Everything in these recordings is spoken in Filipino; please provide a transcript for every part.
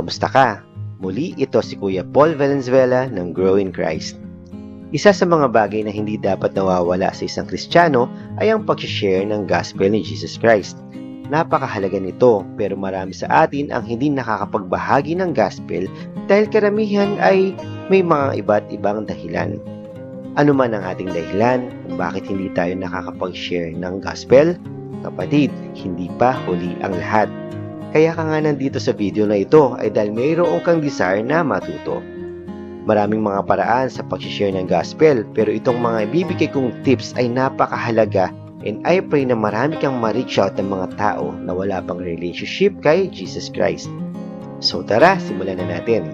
kamusta ka? Muli, ito si Kuya Paul Valenzuela ng Grow in Christ. Isa sa mga bagay na hindi dapat nawawala sa isang Kristiyano ay ang pag-share ng Gospel ni Jesus Christ. Napakahalaga nito, pero marami sa atin ang hindi nakakapagbahagi ng Gospel dahil karamihan ay may mga iba't ibang dahilan. Ano man ang ating dahilan kung bakit hindi tayo nakakapag-share ng Gospel? Kapatid, hindi pa huli ang lahat. Kaya ka nga nandito sa video na ito ay dahil mayroon kang desire na matuto. Maraming mga paraan sa pag-share ng Gospel, pero itong mga ibibigay kong tips ay napakahalaga, and I pray na marami kang ma-reach out ng mga tao na wala pang relationship kay Jesus Christ. So tara, simulan na natin.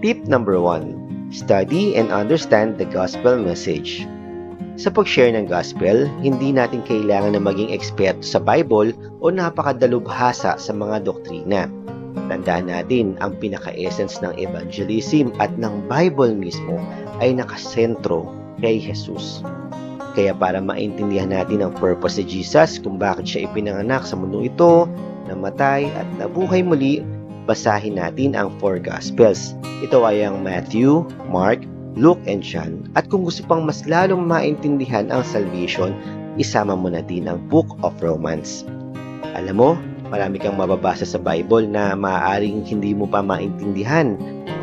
Tip number 1. Study and understand the Gospel message. Sa pag-share ng Gospel, hindi natin kailangan na maging eksperto sa Bible o napakadalubhasa sa mga doktrina. Tandaan natin, ang pinaka-essence ng evangelism at ng Bible mismo ay nakasentro kay Jesus. Kaya para maintindihan natin ang purpose ni Jesus kung bakit siya ipinanganak sa mundo ito, namatay at nabuhay muli, basahin natin ang 4 Gospels. Ito ay ang Matthew, Mark, Luke, and John. At kung gusto pang mas lalong maintindihan ang salvation, isama mo na din ang Book of Romans. Alam mo, marami kang mababasa sa Bible na maaaring hindi mo pa maintindihan,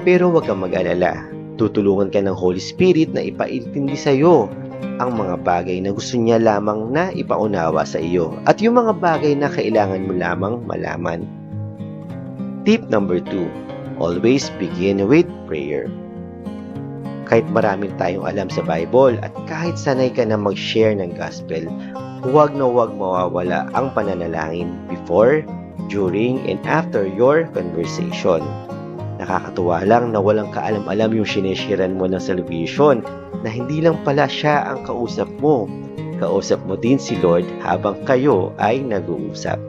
pero huwag kang mag-alala. Tutulungan ka ng Holy Spirit na ipaintindi sa iyo ang mga bagay na gusto niya lamang na ipaunawa sa iyo at yung mga bagay na kailangan mo lamang malaman. Tip number 2. Always begin with prayer. Kahit maraming tayong alam sa Bible at kahit sanay ka na mag-share ng Gospel, huwag na huwag mawawala ang pananalangin before, during, and after your conversation. Nakakatuwa lang na walang kaalam-alam yung sinesharean mo ng salvation na hindi lang pala siya ang kausap mo. Kausap mo din si Lord habang kayo ay nag-uusap.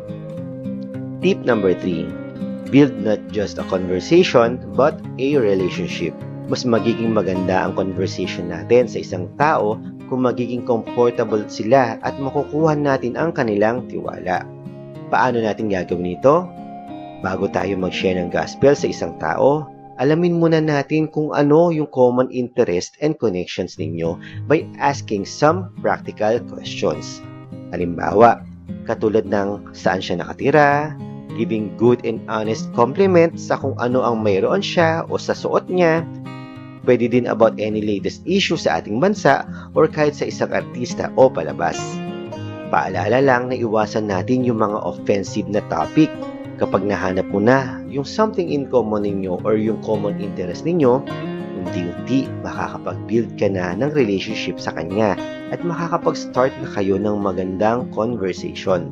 Tip number 3. Build not just a conversation but a relationship. Mas magiging maganda ang conversation natin sa isang tao kung magiging comfortable sila at makukuha natin ang kanilang tiwala. Paano natin gagawin ito? Bago tayo mag-share ng Gospel sa isang tao, alamin muna natin kung ano yung common interest and connections ninyo by asking some practical questions. Halimbawa, katulad ng saan siya nakatira, giving good and honest compliments sa kung ano ang mayroon siya o sa suot niya. Pwede din about any latest issue sa ating bansa or kahit sa isang artista o palabas. Paalala lang na iwasan natin yung mga offensive na topic. Kapag nahanap mo na yung something in common ninyo or yung common interest ninyo, unti-unti makakapag-build ka na ng relationship sa kanya at makakapag-start na kayo ng magandang conversation.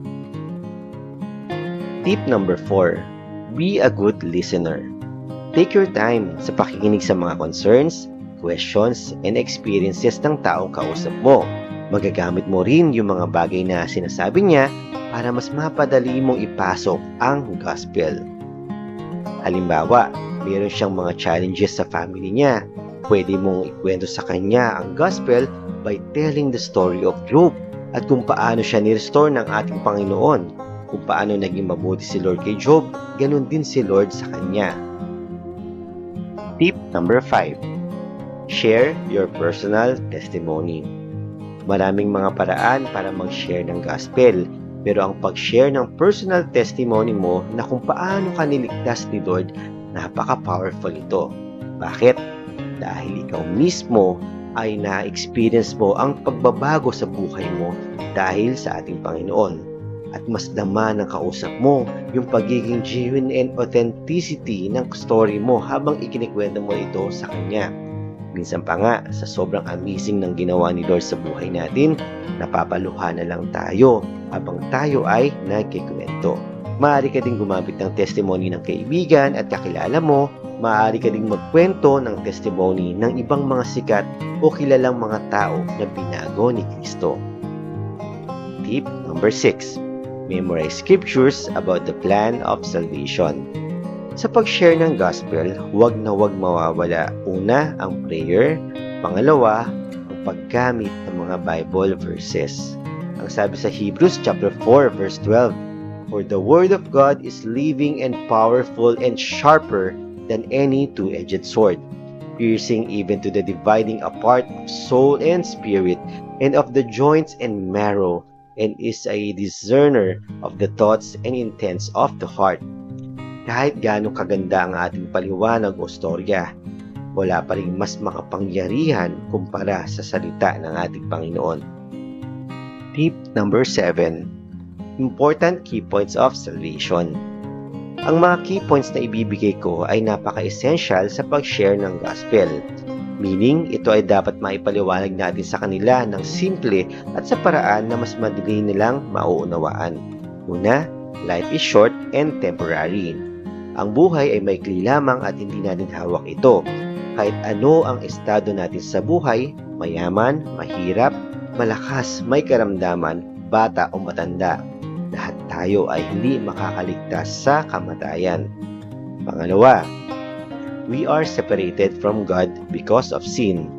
Tip number 4. Be a good listener. Take your time sa pakikinig sa mga concerns, questions, and experiences ng taong kausap mo. Magagamit mo rin yung mga bagay na sinasabi niya para mas mapadali mong ipasok ang Gospel. Halimbawa, mayroon siyang mga challenges sa family niya. Pwede mong ikwento sa kanya ang Gospel by telling the story of Job at kung paano siya ni-restore ng ating Panginoon. Kung paano naging mabuti si Lord kay Job, ganun din si Lord sa kanya. Tip number 5. Share your personal testimony. Maraming mga paraan para mag-share ng Gospel, pero ang pag-share ng personal testimony mo na kung paano ka niligtas ni Lord, napaka-powerful ito. Bakit? Dahil ikaw mismo ay na-experience mo ang pagbabago sa buhay mo dahil sa ating Panginoon. At mas naman ng kausap mo yung pagiging genuine and authenticity ng story mo habang ikinikwento mo ito sa kanya. Minsan pa nga, sa sobrang amazing ng ginawa ni Lord sa buhay natin, napapaluha na lang tayo habang tayo ay nagkikwento. Maaari ka din gumamit ng testimony ng kaibigan at kakilala mo. Maaari ka din magkwento ng testimony ng ibang mga sikat o kilalang mga tao na binago ni Kristo. Tip number 6. Memorize scriptures about the plan of salvation. Sa pag-share ng Gospel, huwag na huwag mawawala. Una, ang prayer. Pangalawa, ang paggamit ng mga Bible verses. Ang sabi sa Hebrews chapter 4 verse 12, For the Word of God is living and powerful and sharper than any two-edged sword, piercing even to the dividing apart of soul and spirit, and of the joints and marrow, and is a discerner of the thoughts and intents of the heart. Kahit gaano kaganda ang ating paliwanag o storya, wala pa rin mas makapangyarihan kumpara sa salita ng ating Panginoon. Tip number 7. Important key points of salvation. Ang mga key points na ibibigay ko ay napaka-essential sa pag-share ng gospel. Meaning, ito ay dapat maipaliwanag natin sa kanila ng simple at sa paraan na mas madali nilang mauunawaan. Una, life is short and temporary. Ang buhay ay maikli lamang at hindi natin hawak ito. Kahit ano ang estado natin sa buhay, mayaman, mahirap, malakas, may karamdaman, bata o matanda, lahat tayo ay hindi makakaligtas sa kamatayan. Pangalawa, we are separated from God because of sin.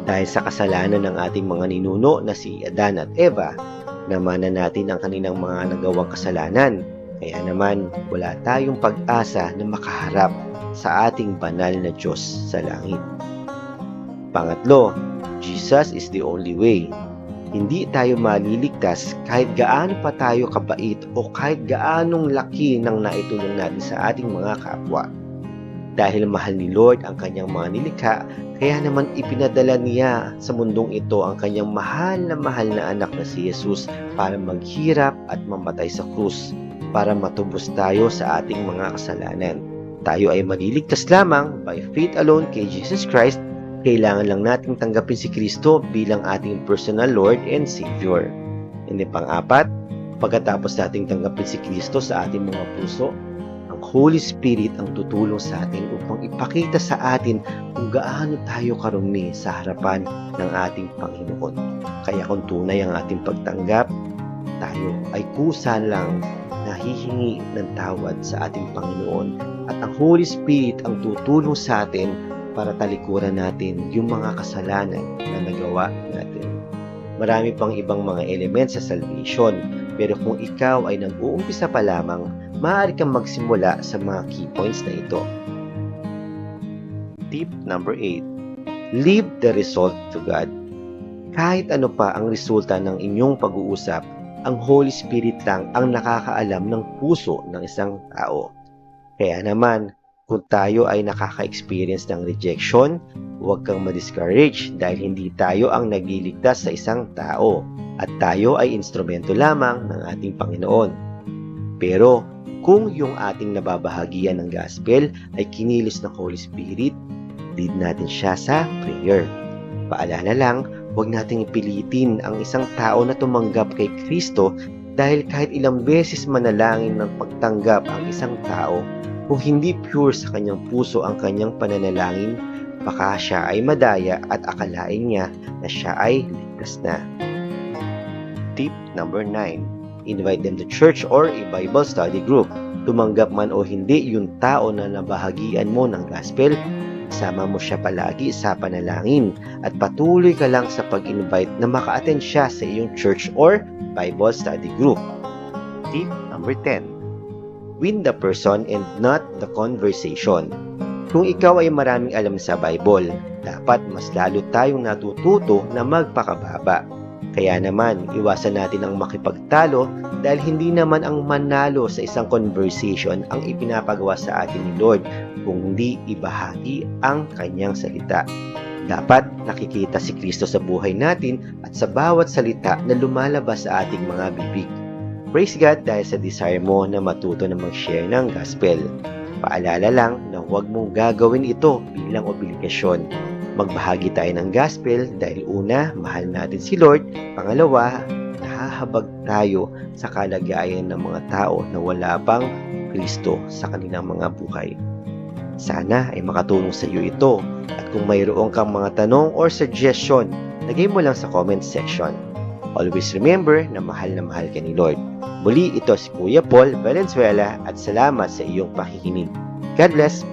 Dahil sa kasalanan ng ating mga ninuno na si Adan at Eva, namanan natin ang kanilang mga nagawang kasalanan. Kaya naman, wala tayong pag-asa na makaharap sa ating banal na Diyos sa langit. Pangatlo, Jesus is the only way. Hindi tayo maliligtas kahit gaano pa tayo kabait o kahit gaanong laki ng naitulong natin sa ating mga kapwa. Dahil mahal ni Lord ang kanyang mga nilikha, kaya naman ipinadala niya sa mundong ito ang kanyang mahal na anak na si Jesus para maghirap at mamatay sa krus, para matubos tayo sa ating mga kasalanan. Tayo ay maliligtas lamang by faith alone kay Jesus Christ. Kailangan lang nating tanggapin si Kristo bilang ating personal Lord and Savior. And then pang-apat, pagkatapos nating tanggapin si Kristo sa ating mga puso, ang Holy Spirit ang tutulong sa atin upang ipakita sa atin kung gaano tayo karumi sa harapan ng ating Panginoon. Kaya kung tunay ang ating pagtanggap, tayo ay kusa lang nahihingi ng tawad sa ating Panginoon at ang Holy Spirit ang tutulong sa atin para talikuran natin yung mga kasalanan na nagawa natin. Marami pang ibang mga elements sa salvation, pero kung ikaw ay nag-uumpisa pa lamang, maaari kang magsimula sa mga key points na ito. Tip number 8. Leave the result to God. Kahit ano pa ang resulta ng inyong pag-uusap, ang Holy Spirit lang ang nakakaalam ng puso ng isang tao. Kaya naman, kung tayo ay nakaka-experience ng rejection, huwag kang ma-discourage dahil hindi tayo ang nagliligtas sa isang tao at tayo ay instrumento lamang ng ating Panginoon. Pero kung yung ating nababahagian ng gospel ay kinilos ng Holy Spirit, lead natin siya sa prayer. Paalala lang, huwag nating ipilitin ang isang tao na tumanggap kay Kristo dahil kahit ilang beses manalangin ng pagtanggap ang isang tao, kung hindi pure sa kanyang puso ang kanyang pananalangin, baka siya ay madaya at akalain niya na siya ay ligtas na. Tip number 9. Invite them to church or a Bible study group. Tumanggap man o hindi yung tao na nabahagian mo ng gospel, sama mo siya palagi sa panalangin at patuloy ka lang sa pag-invite na maka-attend siya sa iyong church or Bible study group. Tip number 10. Win the person and not the conversation. Kung ikaw ay maraming alam sa Bible, dapat mas lalo tayong natututo na magpakababa. Kaya naman, iwasan natin ang makipagtalo dahil hindi naman ang manalo sa isang conversation ang ipinapagawa sa atin ni Lord, kung hindi ibahagi ang kanyang salita. Dapat nakikita si Kristo sa buhay natin at sa bawat salita na lumalabas sa ating mga bibig. Praise God dahil sa desire mo na matuto na mag-share ng gospel. Paalala lang na huwag mong gagawin ito bilang obligasyon. Magbahagi tayo ng gospel dahil una, mahal natin si Lord. Pangalawa, nahahabag tayo sa kalagayan ng mga tao na wala pang Kristo sa kanilang mga buhay. Sana ay makatulong sa iyo ito. At kung mayroon kang mga tanong or suggestion, lagay mo lang sa comment section. Always remember na mahal ka ni Lord. Muli, ito si Kuya Paul Valenzuela at salamat sa iyong pakikinig. God bless!